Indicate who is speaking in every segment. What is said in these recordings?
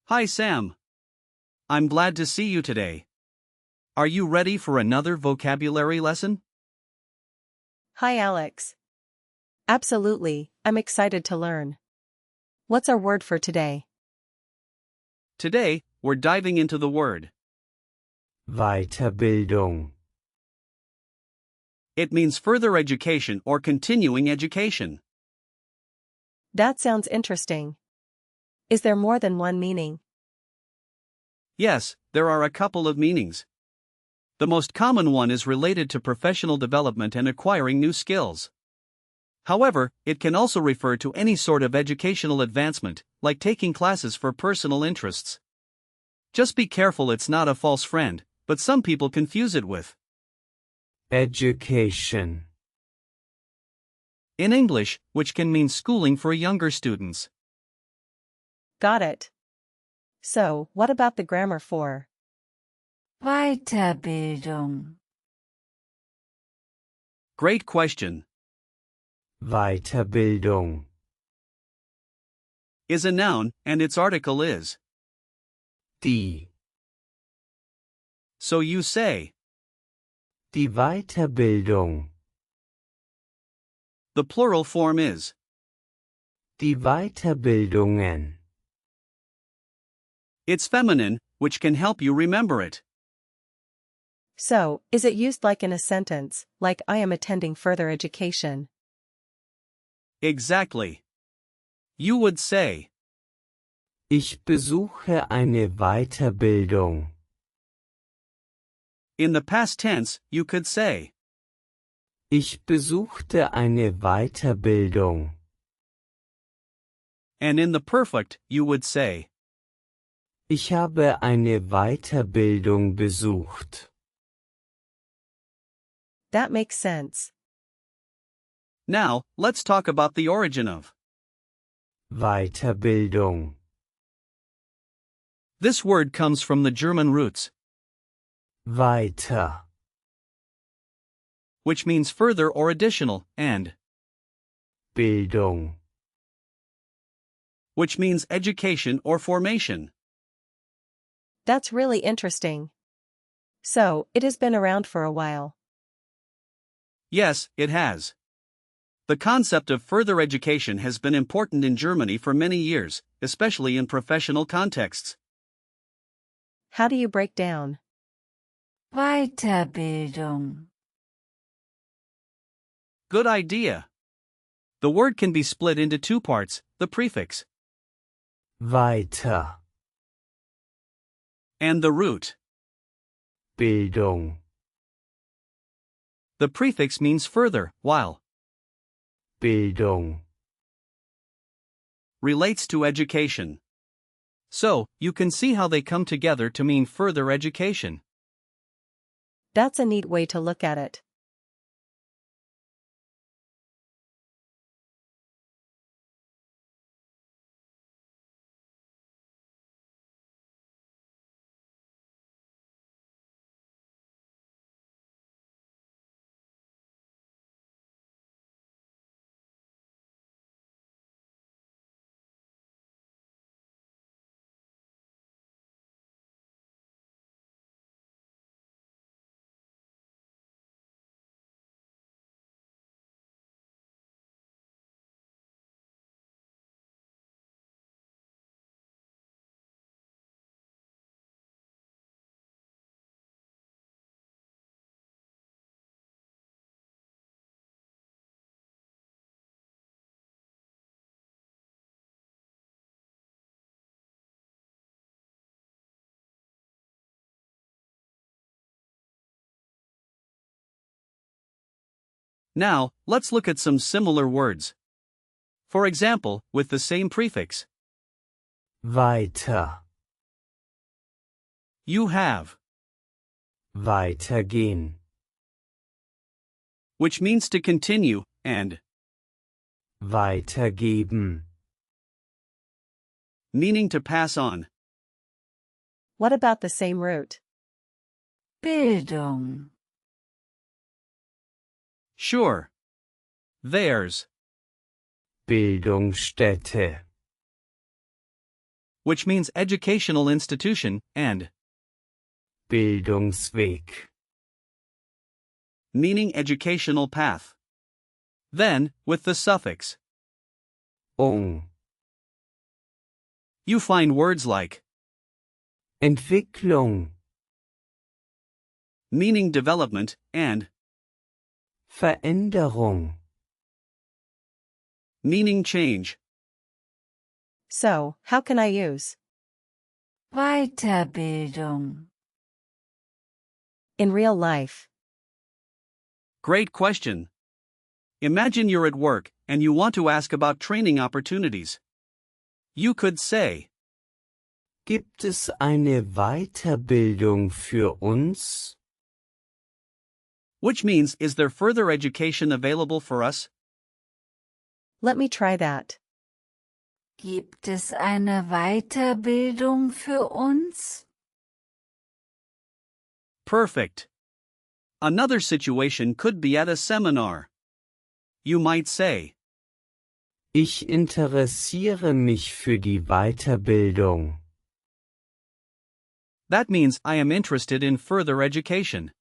Speaker 1: Hi Sam. I'm glad to see you today. Are you ready for another vocabulary lesson?
Speaker 2: Hi Alex. Absolutely, I'm excited to learn. What's our word for today?
Speaker 1: Today, we're diving into the word.
Speaker 3: Weiterbildung.
Speaker 1: It means further education or continuing education.
Speaker 2: That sounds interesting. Is there more than one meaning?
Speaker 1: Yes, there are a couple of meanings. The most common one is related to professional development and acquiring new skills. However, it can also refer to any sort of educational advancement, like taking classes for personal interests. Just be careful it's not a false friend, but some people confuse it with
Speaker 3: Education.
Speaker 1: in English, which can mean schooling for younger students.
Speaker 2: Got it. So, what about the grammar for
Speaker 4: Weiterbildung.
Speaker 1: Great question.
Speaker 3: Weiterbildung.
Speaker 1: Is a noun, and its article is.
Speaker 3: Die.
Speaker 1: So you say,
Speaker 3: Die Weiterbildung.
Speaker 1: the plural form is.
Speaker 3: Die Weiterbildungen.
Speaker 1: It's feminine, which can help you remember it.
Speaker 2: So, is it used like in a sentence, like I am attending further education?
Speaker 1: Exactly. You would say,
Speaker 3: Ich besuche eine Weiterbildung.
Speaker 1: in the past tense, you could say,
Speaker 3: Ich besuchte eine Weiterbildung.
Speaker 1: and in the perfect, you would say,
Speaker 3: Ich habe eine Weiterbildung besucht.
Speaker 2: That makes sense.
Speaker 1: Now, let's talk about the origin of.
Speaker 3: Weiterbildung.
Speaker 1: This word comes from the German roots,
Speaker 3: Weiter.
Speaker 1: which means further or additional, and,
Speaker 3: Bildung.
Speaker 1: which means education or formation.
Speaker 2: That's really interesting. So, it has been around for a while.
Speaker 1: Yes, it has. The concept of further education has been important in Germany for many years, especially in professional contexts.
Speaker 2: How do you break down
Speaker 4: Weiterbildung.
Speaker 1: Good idea. The word can be split into two parts, the prefix
Speaker 3: Weiter.
Speaker 1: and the root.
Speaker 3: Bildung.
Speaker 1: The prefix means further, while
Speaker 3: Bildung.
Speaker 1: relates to education. So, you can see how they come together to mean further education.
Speaker 2: That's a neat way to look at it.
Speaker 1: Now, let's look at some similar words. For example, with the same prefix.
Speaker 3: Weiter.
Speaker 1: You have,
Speaker 3: Weitergehen.
Speaker 1: which means to continue, and,
Speaker 3: Weitergeben.
Speaker 1: meaning to pass on.
Speaker 2: What about the same root?
Speaker 4: Bildung.
Speaker 1: Sure. Theirs.
Speaker 3: Bildungsstätte.
Speaker 1: which means educational institution, and
Speaker 3: Bildungsweg,
Speaker 1: meaning educational path. Then, with the suffix
Speaker 3: ung,
Speaker 1: you find words like
Speaker 3: Entwicklung,
Speaker 1: meaning development, and
Speaker 3: Veränderung.
Speaker 1: meaning change.
Speaker 2: So, how can I use
Speaker 4: Weiterbildung.
Speaker 2: in real life?
Speaker 1: Great question. Imagine you're at work and you want to ask about training opportunities. You could say,
Speaker 3: Gibt es eine Weiterbildung für uns?
Speaker 1: which means, is there further education available for us?
Speaker 2: Let me try that.
Speaker 4: Gibt es eine Weiterbildung für uns?
Speaker 1: Perfect. Another situation could be at a seminar. You might say,
Speaker 3: Ich interessiere mich für die Weiterbildung.
Speaker 1: that means I am interested in further education.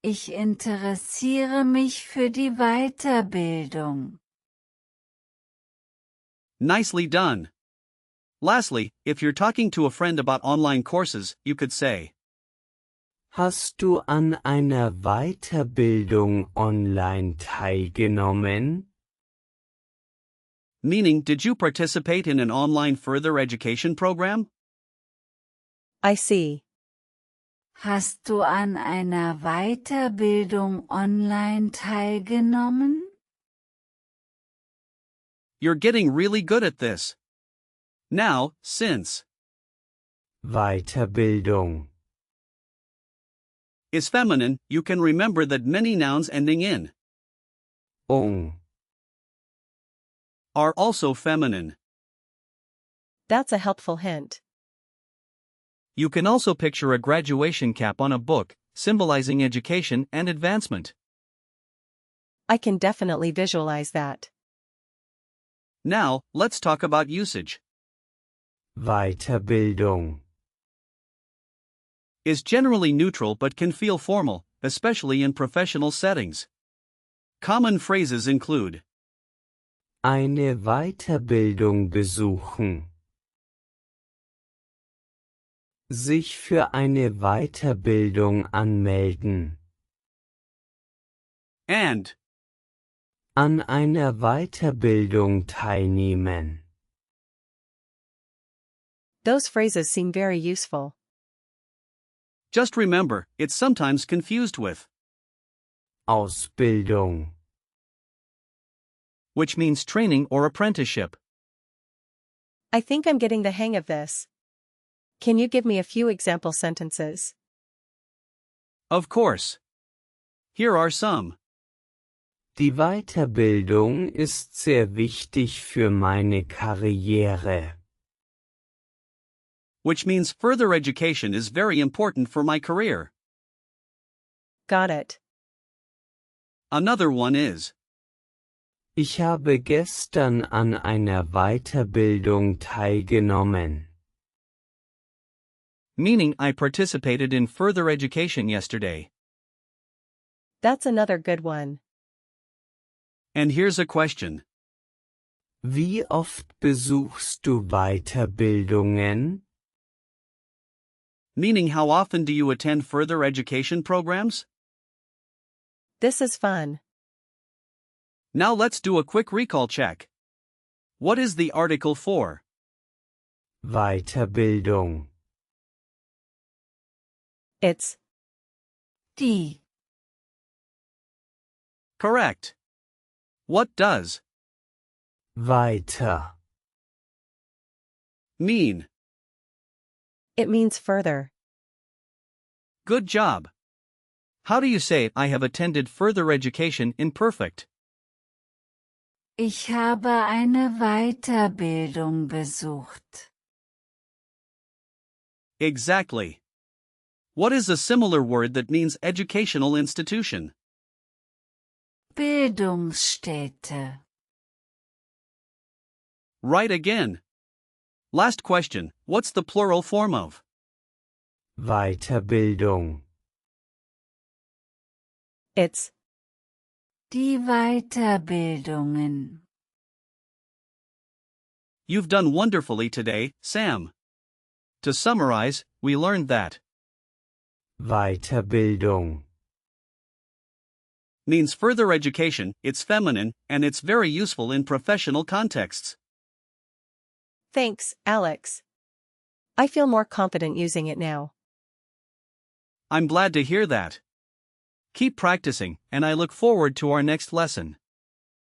Speaker 4: Ich interessiere mich für die Weiterbildung.
Speaker 1: Nicely done. Lastly, if you're talking to a friend about online courses, you could say,
Speaker 3: Hast du an einer Weiterbildung online teilgenommen?
Speaker 1: meaning, did you participate in an online further education program?
Speaker 2: I see.
Speaker 4: Hast du an einer Weiterbildung online teilgenommen?
Speaker 1: You're getting really good at this. Now, since
Speaker 3: Weiterbildung,
Speaker 1: is feminine, you can remember that many nouns ending in
Speaker 3: ung,
Speaker 1: are also feminine.
Speaker 2: That's a helpful hint.
Speaker 1: You can also picture a graduation cap on a book, symbolizing education and advancement.
Speaker 2: I can definitely visualize that.
Speaker 1: Now, let's talk about usage.
Speaker 3: Weiterbildung,
Speaker 1: Is generally neutral but can feel formal, especially in professional settings. Common phrases include
Speaker 3: eine Weiterbildung besuchen. Sich für eine Weiterbildung anmelden.
Speaker 1: and,
Speaker 3: An einer Weiterbildung teilnehmen.
Speaker 2: Those phrases seem very useful.
Speaker 1: just remember, it's sometimes confused with,
Speaker 3: Ausbildung,
Speaker 1: which means training or apprenticeship.
Speaker 2: I think I'm getting the hang of this. Can you give me a few example sentences?
Speaker 1: Of course. Here are some.
Speaker 3: Die Weiterbildung ist sehr wichtig für meine Karriere.
Speaker 1: Which means further education is very important for my career.
Speaker 2: Got it.
Speaker 1: Another one is,
Speaker 3: Ich habe gestern an einer Weiterbildung teilgenommen.
Speaker 1: meaning I participated in further education yesterday.
Speaker 2: That's another good one.
Speaker 1: And here's a question.
Speaker 3: Wie oft besuchst du Weiterbildungen?
Speaker 1: Meaning, how often do you attend further education programs?
Speaker 2: This is fun.
Speaker 1: Now let's do a quick recall check. What is the article for?
Speaker 3: Weiterbildung.
Speaker 2: It's
Speaker 4: Die.
Speaker 1: Correct. What does
Speaker 3: Weiter.
Speaker 1: mean?
Speaker 2: It means further.
Speaker 1: Good job. How do you say, I have attended further education in perfect?
Speaker 4: Ich habe eine Weiterbildung besucht.
Speaker 1: Exactly. What is a similar word that means educational institution?
Speaker 4: Bildungsstätte.
Speaker 1: Right again. Last question, what's the plural form of?
Speaker 3: Weiterbildung.
Speaker 2: It's
Speaker 4: Die Weiterbildungen.
Speaker 1: You've done wonderfully today, Sam. To summarize, we learned that
Speaker 3: Weiterbildung.
Speaker 1: means further education, it's feminine, and it's very useful in professional contexts.
Speaker 2: Thanks, Alex. I feel more confident using it now.
Speaker 1: I'm glad to hear that. Keep practicing, and I look forward to our next lesson.